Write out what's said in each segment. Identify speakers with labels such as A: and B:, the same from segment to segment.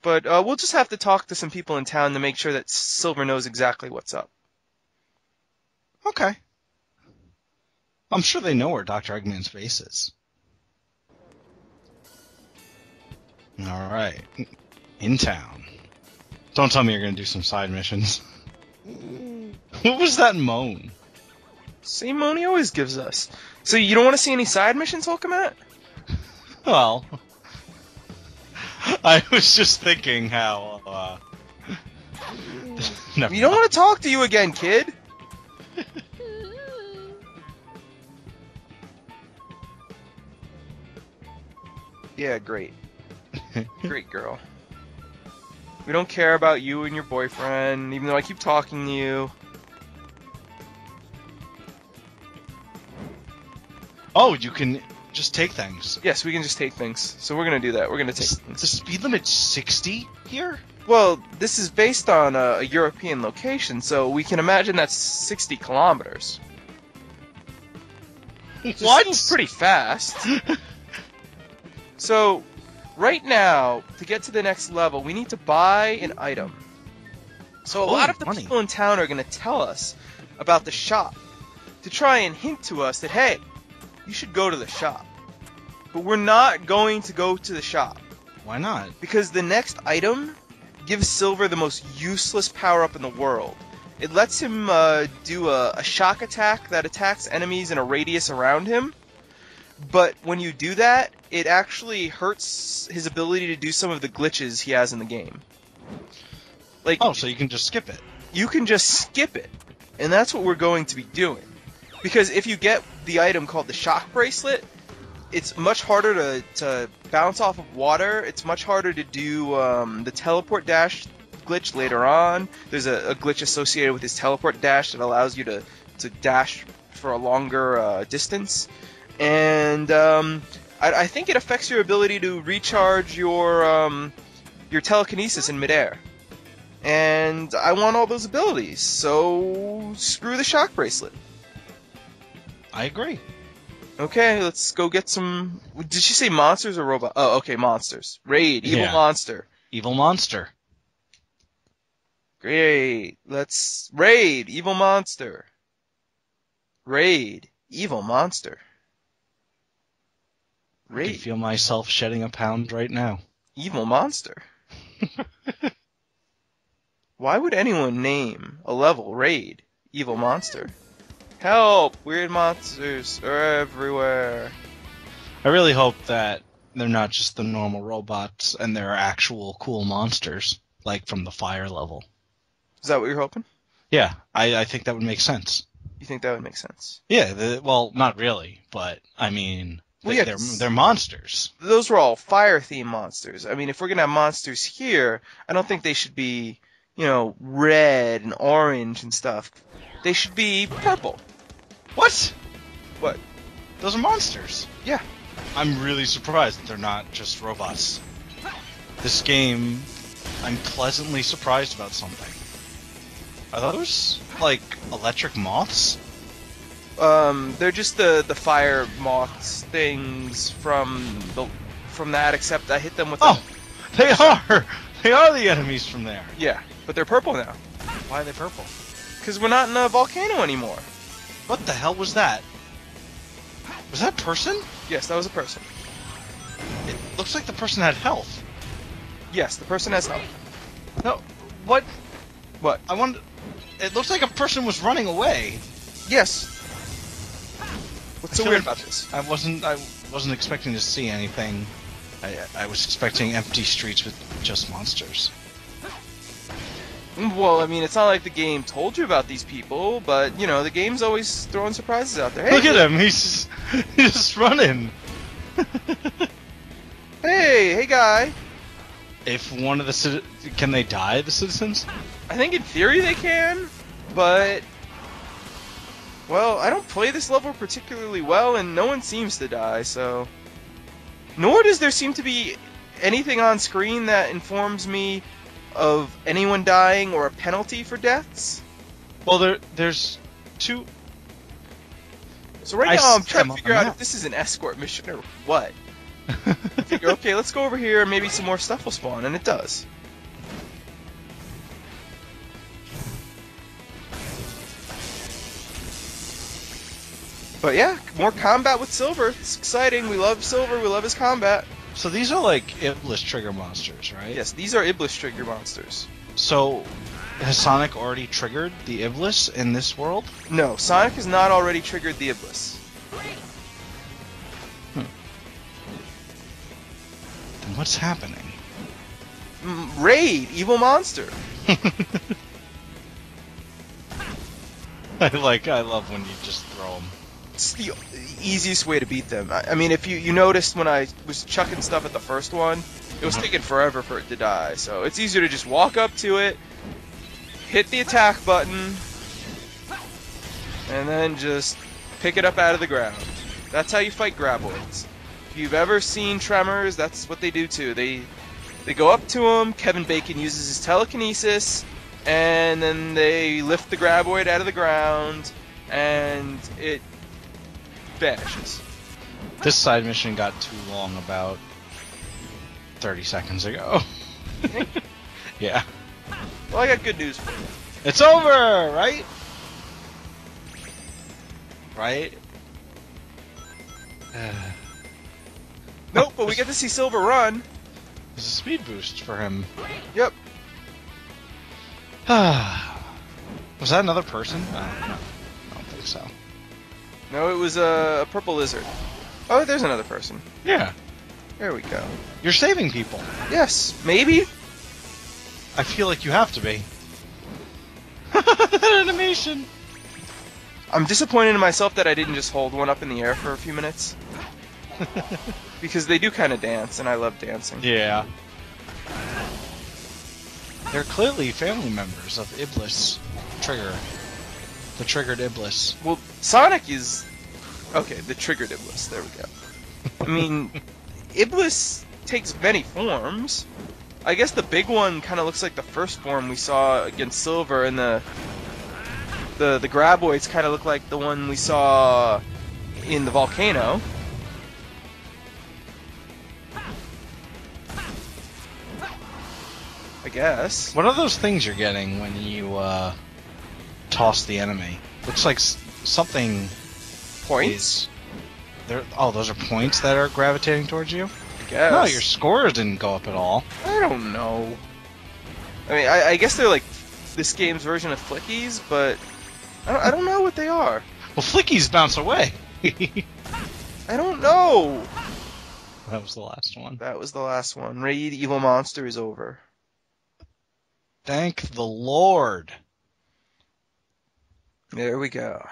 A: But we'll just have to talk to some people in town to make sure that Silver knows exactly what's up.
B: Okay. I'm sure they know where Dr. Eggman's base is. All right. In town. Don't tell me you're going to do some side missions. What was that moan?
A: Same moan he always gives us. So you don't want to see any side missions, Hulkamat?
B: Well, I was just thinking how,
A: We don't want to talk to you again, kid. Yeah, great. Great girl. We don't care about you and your boyfriend, even though I keep talking to you.
B: Oh, you can just take things.
A: Yes, we can just take things. So we're going to do that. We're going to take things.
B: The speed limit's 60 here?
A: Well, this is based on a European location, so we can imagine that's 60 kilometers.
B: What?
A: Seems pretty fast. So, right now, to get to the next level, we need to buy an item. So a lot of the people in town are going to tell us about the shop to try and hint to us that, hey, you should go to the shop. But we're not going to go to the shop.
B: Why not?
A: Because the next item gives Silver the most useless power-up in the world. It lets him do a shock attack that attacks enemies in a radius around him. But when you do that, it actually hurts his ability to do some of the glitches he has in the game. Like,
B: oh, so you can just skip it.
A: You can just skip it. And that's what we're going to be doing. Because if you get the item called the shock bracelet, it's much harder to bounce off of water. It's much harder to do the teleport dash glitch later on. There's a glitch associated with his teleport dash that allows you to dash for a longer distance. And I think it affects your ability to recharge your telekinesis in midair. And I want all those abilities, so screw the shock bracelet.
B: I agree.
A: Okay, let's go get some... Did she say monsters or robots? Oh, okay, monsters. Raid, evil monster.
B: Evil monster.
A: Great. Let's... Raid, evil monster. Raid, evil monster. Raid.
B: I can feel myself shedding a pound right now.
A: Evil monster. Why would anyone name a level Raid, evil monster? Help! Weird monsters are everywhere.
B: I really hope that they're not just the normal robots and they're actual cool monsters, like from the fire level.
A: Is that what you're hoping?
B: Yeah, I think that would make sense.
A: You think that would make sense?
B: Yeah, well, not really, but, I mean, they're monsters.
A: Those were all fire-themed monsters. I mean, if we're going to have monsters here, I don't think they should be, red and orange and stuff. They should be purple.
B: What?
A: What?
B: Those are monsters.
A: Yeah.
B: I'm really surprised that they're not just robots. This game, I'm pleasantly surprised about something. Are those, like, electric moths?
A: They're just the fire moths things from that, except I hit them with
B: they are! They are the enemies from there.
A: Yeah, but they're purple now.
B: Why are they purple?
A: Because we're not in a volcano anymore.
B: What the hell was that? Was that a person?
A: Yes, that was a person.
B: It looks like the person had health.
A: Yes, the person has health.
B: No, what?
A: What?
B: It looks like a person was running away.
A: Yes. What's so weird about this?
B: I wasn't expecting to see anything. I was expecting empty streets with just monsters.
A: Well, I mean, it's not like the game told you about these people, but, the game's always throwing surprises out there. Hey,
B: look at him! He's just running!
A: Hey guy!
B: If one of the can they die, the citizens?
A: I think in theory they can, but... Well, I don't play this level particularly well, and no one seems to die, so... Nor does there seem to be anything on screen that informs me of anyone dying or a penalty for deaths.
B: Well, there's two...
A: So right now I'm trying to figure out if this is an escort mission or what. I figure, okay, let's go over here and maybe some more stuff will spawn, and it does. But yeah, more combat with Silver. It's exciting. We love Silver. We love his combat.
B: So these are like Iblis trigger monsters, right?
A: Yes, these are Iblis trigger monsters.
B: So has Sonic already triggered the Iblis in this world?
A: No, Sonic has not already triggered the Iblis.
B: Then what's happening?
A: Raid, evil monster.
B: I love when you just throw them.
A: It's the easiest way to beat them. I mean, if you noticed when I was chucking stuff at the first one, it was taking forever for it to die. So it's easier to just walk up to it, hit the attack button, and then just pick it up out of the ground. That's how you fight graboids. If you've ever seen Tremors, that's what they do too. They go up to him, Kevin Bacon uses his telekinesis, and then they lift the graboid out of the ground, and it vanishes.
B: This side mission got too long about 30 seconds ago. Yeah.
A: Well, I got good news for you.
B: It's over, right? Right?
A: Nope, but we get to see Silver run.
B: There's a speed boost for him.
A: Yep.
B: Was that another person? No, I don't think so.
A: No, it was a purple lizard. Oh, there's another person.
B: Yeah.
A: There we go.
B: You're saving people.
A: Yes, maybe?
B: I feel like you have to be. That animation.
A: I'm disappointed in myself that I didn't just hold one up in the air for a few minutes. Because they do kind of dance, and I love dancing.
B: Yeah. They're clearly family members of Iblis. The triggered Iblis.
A: Well, Sonic is... Okay, the triggered Iblis. There we go. I mean, Iblis takes many forms. I guess the big one kind of looks like the first form we saw against Silver, and the graboids kind of look like the one we saw in the volcano. I guess.
B: What are those things you're getting when you toss the enemy? Looks like something.
A: Points?
B: Those are points that are gravitating towards you?
A: I guess.
B: No, your scores didn't go up at all.
A: I don't know. I mean, I guess they're like this game's version of flickies, but I don't know what they are.
B: Well, flickies bounce away.
A: I don't know.
B: That was the last one.
A: That was the last one. Raid Evil Monster is over.
B: Thank the Lord.
A: There we go.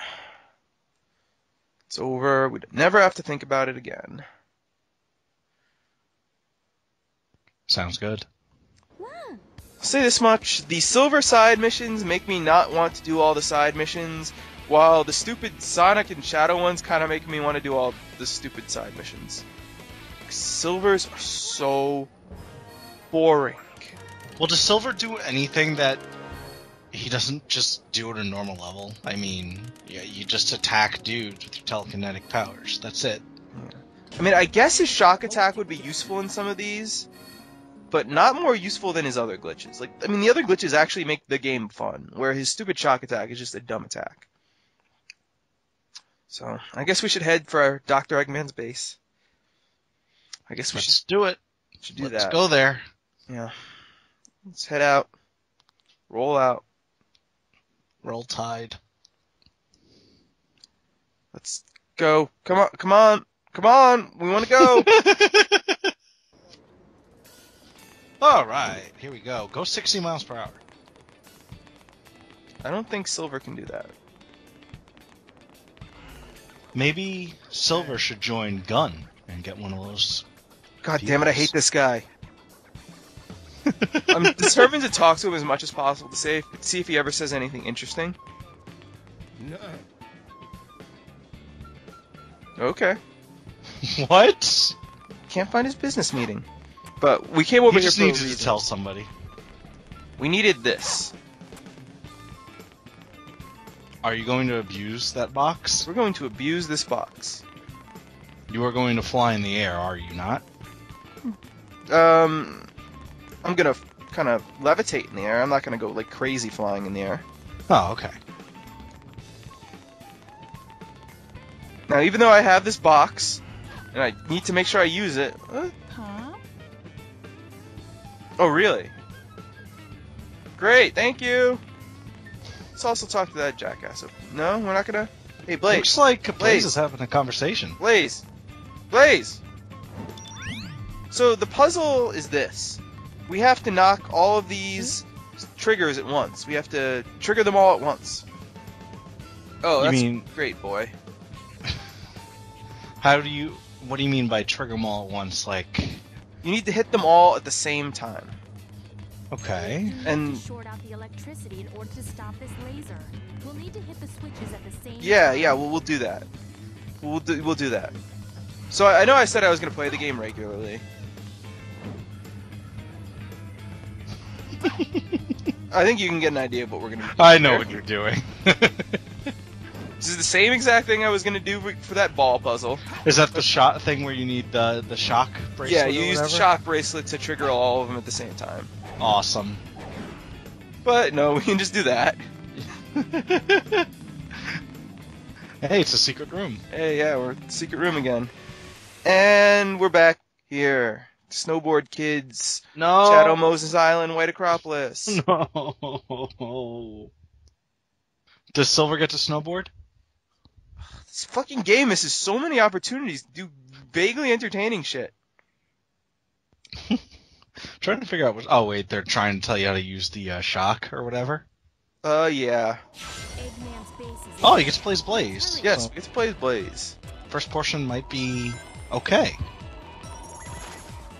A: It's over. We'd never have to think about it again.
B: Sounds good.
A: I'll say this much. The Silver side missions make me not want to do all the side missions, while the stupid Sonic and Shadow ones kind of make me want to do all the stupid side missions. Silvers are so boring.
B: Well, does Silver do anything that he doesn't just do at a normal level? I mean, yeah, you just attack dudes with your telekinetic powers. That's it.
A: Yeah. I mean, I guess his shock attack would be useful in some of these, but not more useful than his other glitches. Like, I mean, the other glitches actually make the game fun, where his stupid shock attack is just a dumb attack. So, I guess we should head for our Dr. Eggman's base. I guess we
B: Let's do it.
A: should do
B: Let's
A: that.
B: go there.
A: Yeah. Let's head out. Roll out.
B: Roll Tide.
A: Let's go. Come on, come on, come on. We want to go.
B: All right, here we go. Go 60 miles per hour.
A: I don't think Silver can do that.
B: Maybe Silver should join Gun and get one of those.
A: God damn it, I hate this guy. I'm determined to talk to him as much as possible to see if he ever says anything interesting.
C: No.
A: Okay.
B: What?
A: Can't find his business meeting. But we came over
B: He
A: here
B: just
A: for a
B: needs to
A: reason.
B: tell somebody.
A: We needed this.
B: Are you going to abuse that box?
A: We're going to abuse this box.
B: You are going to fly in the air, are you not?
A: I'm gonna kind of levitate in the air. I'm not gonna go like crazy flying in the air.
B: Oh, okay.
A: Now, even though I have this box, and I need to make sure I use it.
C: Huh?
A: Oh, really? Great, thank you. Let's also talk to that jackass. No, we're not gonna. Hey, Blaze.
B: Looks like Blaze
A: Blaze.
B: is having a conversation.
A: Blaze. Blaze. So the puzzle is this: we have to knock all of these triggers at once. We have to trigger them all at once. Oh, that's great, boy.
B: What do you mean by trigger them all at once? Like,
A: you need to hit them all at the same time.
B: Okay.
C: And short out the electricity in order to stop this laser. We'll need to hit the switches at the same time.
A: Yeah, we'll do that. We'll do that. So I know I said I was gonna play the game regularly. I think you can get an idea of what we're gonna do.
B: I know what you're doing.
A: This is the same exact thing I was gonna do for that ball puzzle.
B: Is that the shot thing where you need the shock bracelet?
A: Yeah, you use the shock bracelet to trigger all of them at the same time.
B: Awesome.
A: But no, we can just do that.
B: Hey, it's a secret room.
A: Hey, yeah, we're in the secret room again. And we're back here. Snowboard Kids.
B: No.
A: Shadow Moses Island, White Acropolis.
B: No. Does Silver get to snowboard?
A: This fucking game misses so many opportunities to do vaguely entertaining shit.
B: Trying to figure out what... Oh, wait, they're trying to tell you how to use the shock or whatever?
A: Yeah.
C: Eggman's base is
B: Oh, you get to play as Blaze.
A: Yes,
B: So
A: we get to play as Blaze.
B: first portion might be okay.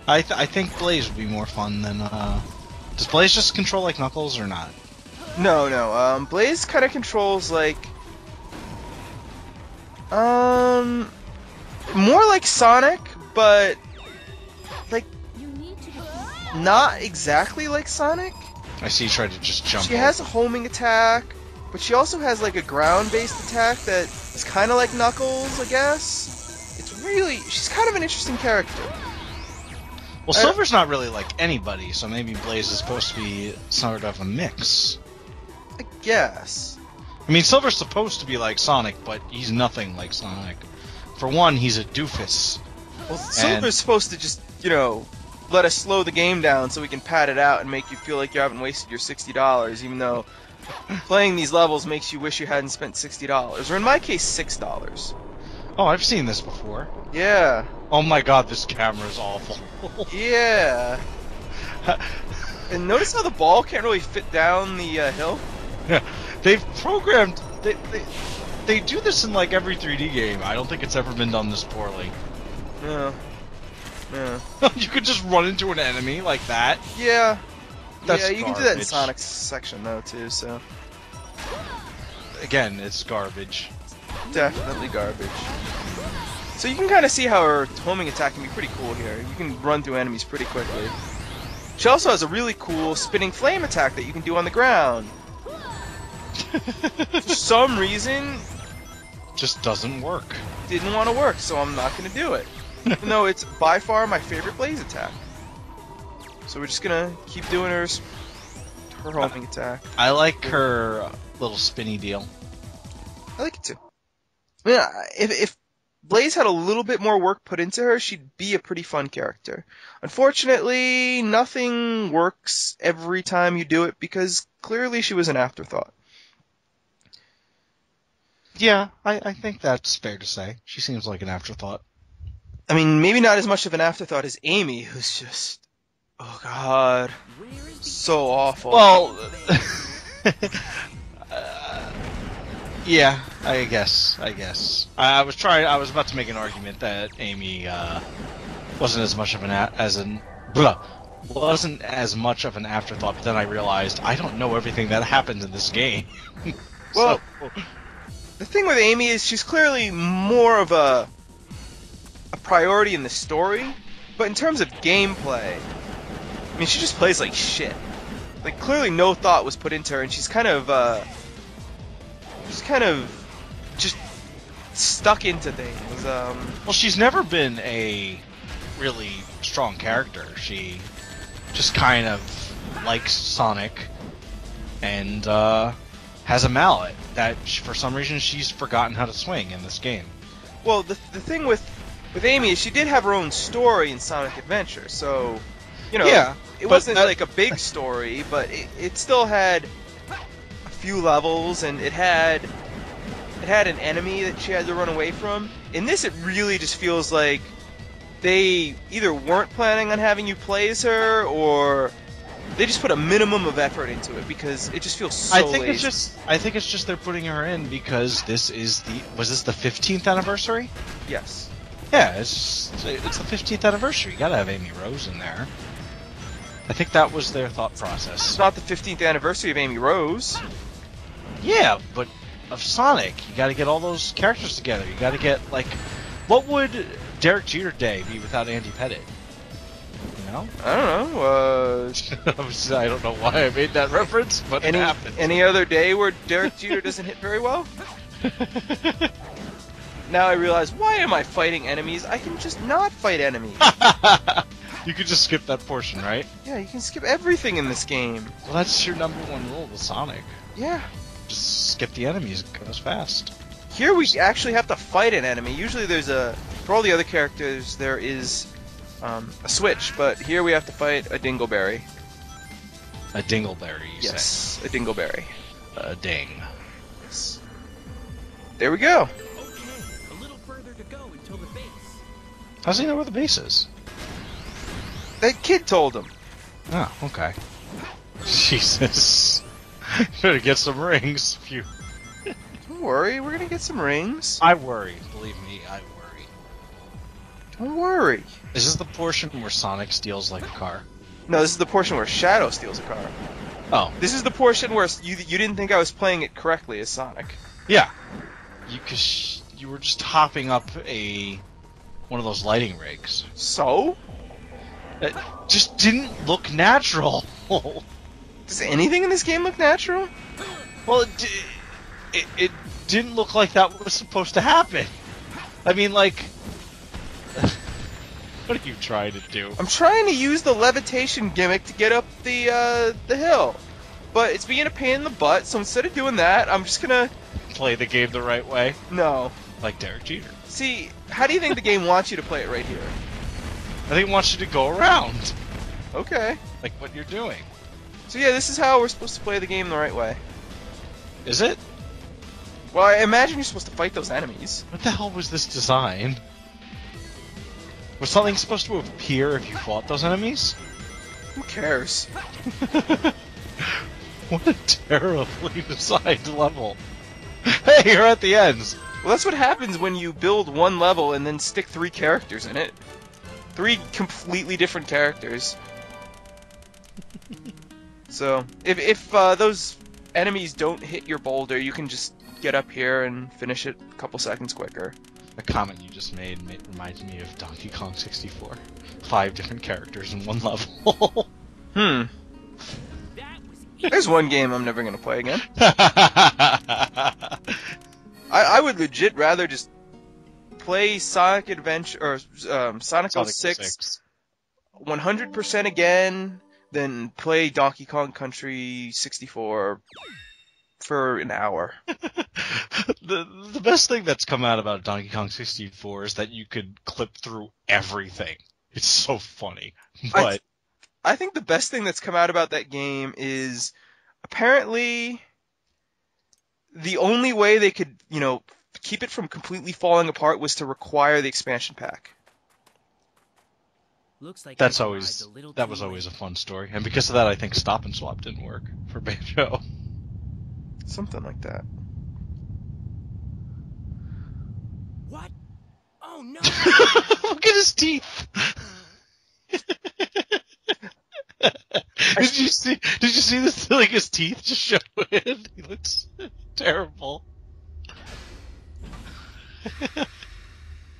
B: I think Blaze would be more fun than... Does Blaze just control like Knuckles or not?
A: No. Blaze kind of controls like... More like Sonic, but... Like,
C: You need to
A: not exactly like Sonic.
B: I see you try to just jump
A: She has a homing attack, but she also has like a ground-based attack that is kind of like Knuckles, I guess. She's kind of an interesting character.
B: Well, Silver's not really like anybody, so maybe Blaze is supposed to be sort of a mix.
A: I guess.
B: I mean, Silver's supposed to be like Sonic, but he's nothing like Sonic. For one, he's a doofus.
A: Well, Silver's supposed to just, let us slow the game down so we can pad it out and make you feel like you haven't wasted your $60, even though playing these levels makes you wish you hadn't spent $60, or in my case, $6.
B: Oh, I've seen this before.
A: Yeah.
B: Oh my god, this camera's awful.
A: Yeah. And notice how the ball can't really fit down the hill?
B: Yeah, they've programmed... They do this in like every 3D game. I don't think it's ever been done this poorly.
A: Yeah.
B: You could just run into an enemy like that.
A: Yeah.
B: That's
A: you can do that in
B: garbage.
A: Sonic's section though too, so
B: Again, it's garbage.
A: definitely garbage. So you can kind of see how her homing attack can be pretty cool here. You can run through enemies pretty quickly. She also has a really cool spinning flame attack that you can do on the ground. For some reason,
B: Just doesn't work.
A: didn't want to work, so I'm not going to do it. Even though it's by far my favorite Blaze attack. So we're just going to keep doing her homing attack.
B: I like her little spinny deal.
A: I like it too. I mean, if Blaze had a little bit more work put into her, she'd be a pretty fun character. Unfortunately, nothing works every time you do it because clearly she was an afterthought.
B: Yeah, I think that's fair to say. She seems like an afterthought.
A: I mean, maybe not as much of an afterthought as Amy, who's just... Oh, God. So awful.
B: Well... yeah, I guess. I was about to make an argument that Amy wasn't as much of wasn't as much of an afterthought, but then I realized I don't know everything that happens in this game.
A: Well, the thing with Amy is she's clearly more of a priority in the story, but in terms of gameplay, I mean, she just plays like shit. Like, clearly no thought was put into her, and she's kind of just stuck into things.
B: Well, she's never been a really strong character. She just kind of likes Sonic and has a mallet that for some reason she's forgotten how to swing in this game.
A: Well, the thing with Amy is she did have her own story in Sonic Adventure, so
B: Yeah,
A: it wasn't like a big story, but it still had a few levels, and it had an enemy that she had to run away from. In this, it really just feels like they either weren't planning on having you play as her, or they just put a minimum of effort into it because it just feels so lazy.
B: I think it's just they're putting her in because was this the 15th anniversary?
A: Yes.
B: Yeah, it's the 15th anniversary. You gotta have Amy Rose in there. I think that was their thought process.
A: It's not the 15th anniversary of Amy Rose.
B: Yeah, but of Sonic, you gotta get all those characters together. You gotta get, like, what would Derek Jeter Day be without Andy Pettit? You know?
A: I don't know.
B: I don't know why I made that reference, but it happened.
A: Any other day where Derek Jeter doesn't hit very well? Now I realize, why am I fighting enemies? I can just not fight enemies.
B: You could just skip that portion, right?
A: Yeah, you can skip everything in this game.
B: Well, that's your number one rule with Sonic.
A: Yeah.
B: Just skip the enemies, it goes fast.
A: Here we actually have to fight an enemy. Usually for all the other characters, there is a switch, but here we have to fight a Dingleberry.
B: A Dingleberry, you say?
A: Yes, a Dingleberry.
B: A ding.
A: Yes. There we go.
D: Okay, a little further to go until the base.
B: How's he know where the base is?
A: That kid told him.
B: Oh, okay. Jesus. Better get some rings. Phew.
A: Don't worry, we're gonna get some rings.
B: I worry. Believe me, I worry.
A: Don't worry.
B: Is this the portion where Sonic steals like a car?
A: No, this is the portion where Shadow steals a car.
B: Oh.
A: This is the portion where you didn't think I was playing it correctly as Sonic.
B: Yeah. Cause you were just hopping up one of those lighting rigs.
A: So?
B: It just didn't look natural.
A: Does anything in this game look natural?
B: Well, it didn't look like that was supposed to happen. I mean, like, what are you trying to do?
A: I'm trying to use the levitation gimmick to get up the hill, but it's being a pain in the butt. So instead of doing that, I'm just gonna
B: Play the game the right way,
A: no.
B: like Derek Jeter.
A: See, how do you think the game wants you to play it right here?
B: I think it wants you to go around,
A: Okay.
B: like what you're doing.
A: So yeah, this is how we're supposed to play the game the right way.
B: Is it?
A: Well, I imagine you're supposed to fight those enemies.
B: What the hell was this design? Was something supposed to appear if you fought those enemies?
A: Who cares?
B: What a terribly designed level. Hey, you're at the ends.
A: Well, that's what happens when you build one level and then stick 3 characters in it. 3 completely different characters. So, if those enemies don't hit your boulder, you can just get up here and finish it a couple seconds quicker.
B: The comment you just made reminds me of Donkey Kong 64. 5 different characters in one level.
A: Hmm.
D: That was easy.
A: There's one game I'm never gonna play again. I would legit rather just play Sonic Adventure or Sonic 06 100% again than play Donkey Kong Country 64 for an hour.
B: The best thing that's come out about Donkey Kong 64 is that you could clip through everything. It's so funny. But
A: I think the best thing that's come out about that game is apparently the only way they could, keep it from completely falling apart was to require the expansion pack.
D: Looks like
B: that
D: I
B: was
D: arrived a little
B: always
D: too
B: a
D: late.
B: fun story. And because of that, I think Stop and Swap didn't work for Banjo.
A: Something like that.
D: What? Oh no!
B: Look at his teeth. Did you see this? Like his teeth just show it. He looks terrible.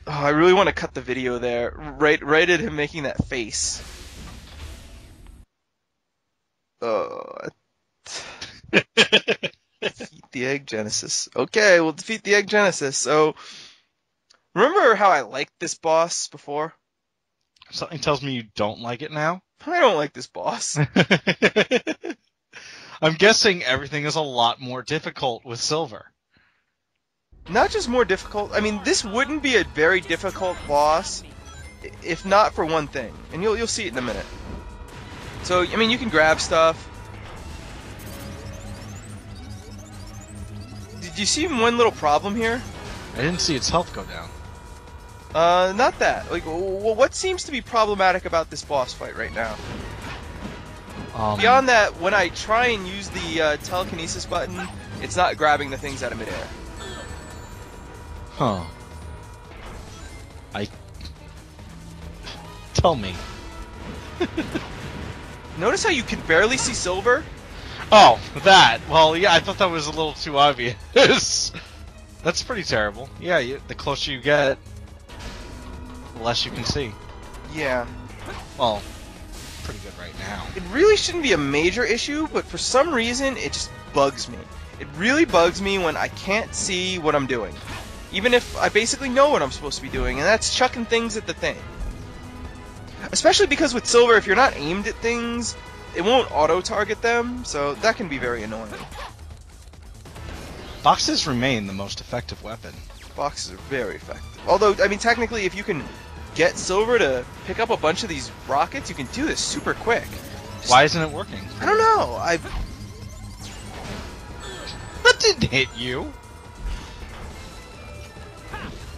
A: Oh, I really want to cut the video there. Right at him making that face. the Egg Genesis. Okay, we'll defeat the Egg Genesis. So, remember how I liked this boss before?
B: Something tells me you don't like it now.
A: I don't like this boss.
B: I'm guessing everything is a lot more difficult with Silver.
A: Not just more difficult. I mean, this wouldn't be a very difficult boss if not for one thing, and you'll see it in a minute. So, I mean, you can grab stuff. Did you see one little problem here?
B: I didn't see its health go down.
A: Not that. Like, what seems to be problematic about this boss fight right now? Beyond that, when I try and use the telekinesis button, it's not grabbing the things out of midair.
B: Huh. Tell me.
A: Notice how you can barely see Silver?
B: Oh, that. Well, yeah, I thought that was a little too obvious. That's pretty terrible. Yeah, the closer you get, the less you can see.
A: Yeah.
B: Well, pretty good right now.
A: It really shouldn't be a major issue, but for some reason, it just bugs me. It really bugs me when I can't see what I'm doing. Even if I basically know what I'm supposed to be doing, and that's chucking things at the thing. Especially because with Silver, if you're not aimed at things, it won't auto-target them, so that can be very annoying.
B: Boxes remain the most effective weapon.
A: Boxes are very effective. Although, I mean, technically, if you can get Silver to pick up a bunch of these rockets, you can do this super quick.
B: Why isn't it working?
A: I don't know.
B: That didn't hit you.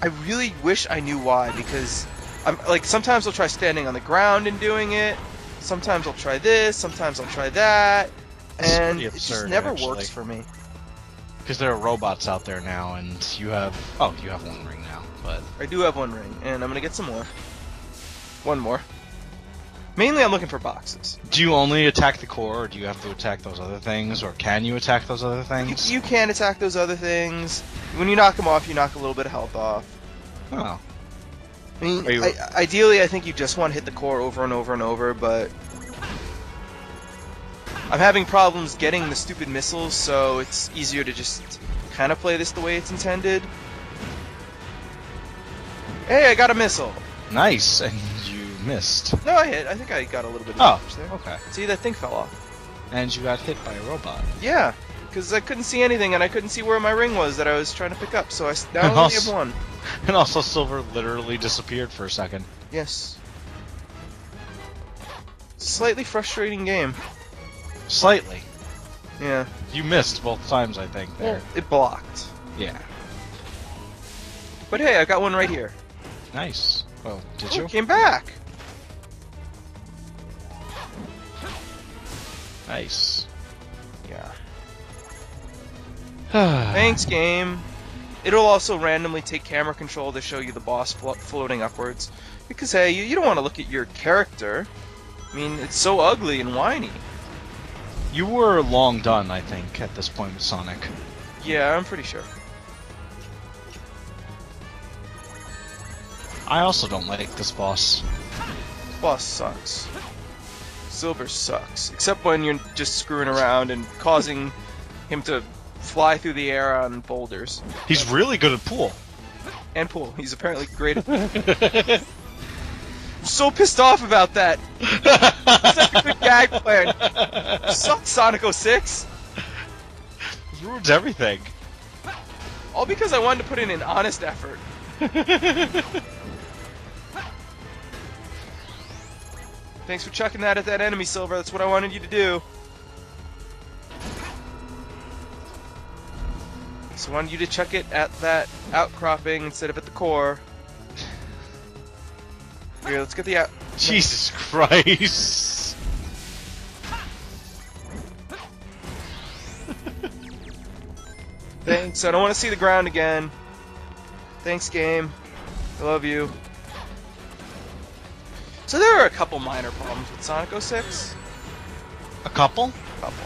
A: I really wish I knew why, because I'm like sometimes I'll try standing on the ground and doing it. Sometimes I'll try this. Sometimes I'll try that, and it just never works for me.
B: Because there are robots out there now, and you have you have one ring now, but
A: I do have one ring, and I'm gonna get some more. One more. Mainly, I'm looking for boxes.
B: Do you only attack the core, or do you have to attack those other things, or can you attack those other things?
A: You can attack those other things. When you knock them off, you knock a little bit of health off.
B: Oh.
A: I mean, ideally, I think you just want to hit the core over and over and over, but I'm having problems getting the stupid missiles, so it's easier to just kind of play this the way it's intended. Hey, I got a missile!
B: Nice, and you missed.
A: No, I hit. I think I got a little bit of damage there.
B: Okay.
A: See, that thing fell off.
B: And you got hit by a robot.
A: Yeah, because I couldn't see anything, and I couldn't see where my ring was that I was trying to pick up, so I now only have one.
B: And also, Silver literally disappeared for a second.
A: Yes. Slightly frustrating game.
B: Slightly.
A: Yeah.
B: You missed both times, I think, there.
A: Well, it blocked.
B: Yeah.
A: But hey, I got one right here.
B: Nice. Well, did
A: Oh,
B: you?
A: it came back!
B: Nice.
A: Yeah.
B: Thanks.
A: Thanks, game. It'll also randomly take camera control to show you the boss floating upwards. Because, hey, you don't want to look at your character. I mean, it's so ugly and whiny.
B: You were long done, I think, at this point with Sonic.
A: Yeah, I'm pretty sure.
B: I also don't like this boss.
A: Boss sucks. Silver sucks. Except when you're just screwing around and causing him to fly through the air on boulders.
B: He's really good at pool.
A: And pool. He's apparently great at I'm so pissed off about that. It's such a good gag plan. Suck, Sonic 06.
B: It ruins everything.
A: All because I wanted to put in an honest effort. Thanks for chucking that at that enemy, Silver. That's what I wanted you to do. So I wanted you to chuck it at that outcropping instead of at the core. Here, let's get the out.
B: Jesus Christ.
A: Thanks. I don't want to see the ground again. Thanks, game. I love you. So there are a couple minor problems with Sonic 06.
B: A couple?
A: Couple.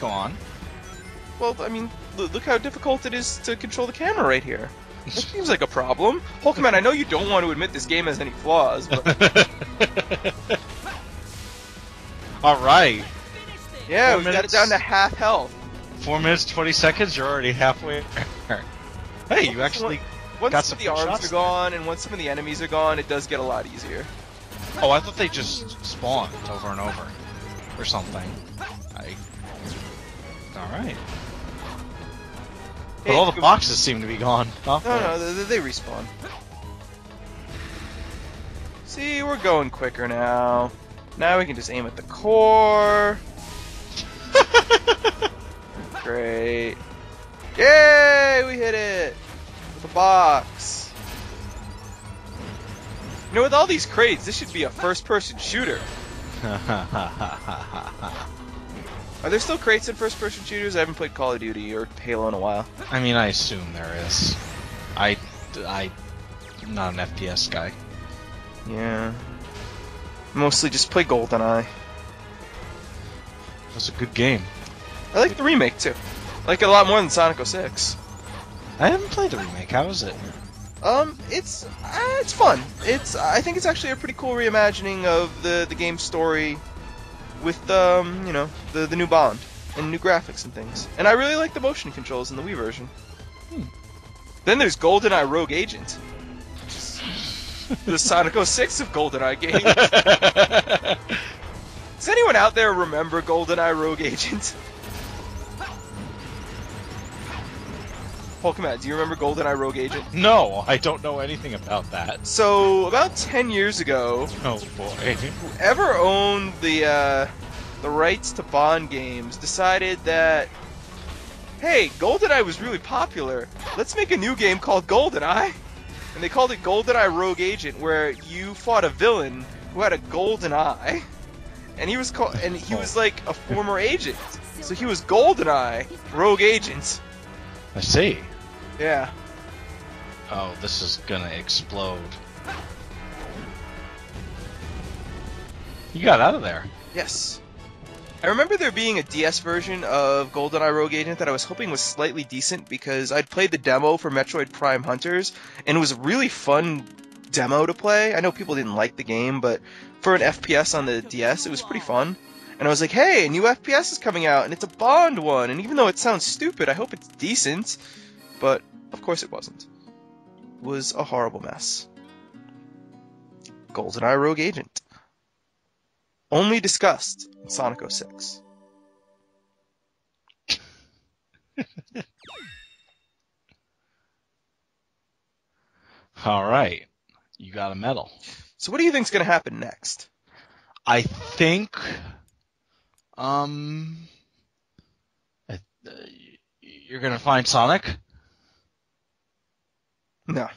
B: Go on.
A: Well, I mean, look how difficult it is to control the camera right here. That seems like a problem. Hulkman, I know you don't want to admit this game has any flaws, but...
B: Alright.
A: Yeah,
B: Four
A: we got it
B: minutes.
A: down to half health.
B: 4 minutes, 20 seconds, you're already halfway there. Hey, you actually
A: Once
B: got
A: some
B: some
A: of the
B: good
A: arms
B: shots
A: are gone and once some of the enemies are gone, it does get a lot easier.
B: there. Oh, I thought they just spawned over and over. Or something. Alright. But
A: Hey,
B: all the
A: go-
B: boxes seem to be gone. Oh,
A: No, they respawn. See, we're going quicker now. Now we can just aim at the core. Great. Yay, we hit it! With a box. You know, with all these crates, this should be a first-person shooter. Are there still crates in first-person shooters? I haven't played Call of Duty or Halo in a while.
B: I mean, I assume there is. I'm not an FPS guy.
A: Yeah. Mostly just play GoldenEye.
B: That's a good game.
A: I like the remake, too. I like it a lot more than Sonic 06.
B: I haven't played the remake. How is it?
A: It's fun. I think it's actually a pretty cool reimagining of the game's story with you know, the new Bond and new graphics and things. And I really like the motion controls in the Wii version. Then there's GoldenEye Rogue Agent, which is the Sonic 06 of GoldenEye games. Does anyone out there remember GoldenEye Rogue Agent? Pokemon, do you remember GoldenEye Rogue Agent?
B: No, I don't know anything about that.
A: So, about 10 years ago,
B: Oh boy.
A: whoever owned the rights to Bond games decided that, hey, GoldenEye was really popular. Let's make a new game called GoldenEye. And they called it GoldenEye Rogue Agent, where you fought a villain who had a golden eye, and he was like a former agent. So he was GoldenEye Rogue Agent.
B: I see.
A: Yeah.
B: Oh, this is gonna explode. You got out of there.
A: Yes. I remember there being a DS version of GoldenEye Rogue Agent that I was hoping was slightly decent because I'd played the demo for Metroid Prime Hunters, and it was a really fun demo to play. I know people didn't like the game, but for an FPS on the DS, it was pretty fun. And I was like, hey, a new FPS is coming out, and it's a Bond one, and even though it sounds stupid, I hope it's decent. But, of course it wasn't. It was a horrible mess. GoldenEye Rogue Agent. Only discussed in Sonic 06.
B: Alright. You got a medal.
A: So what do you think's going to happen next?
B: I think, uh, you're gonna find Sonic?
A: No.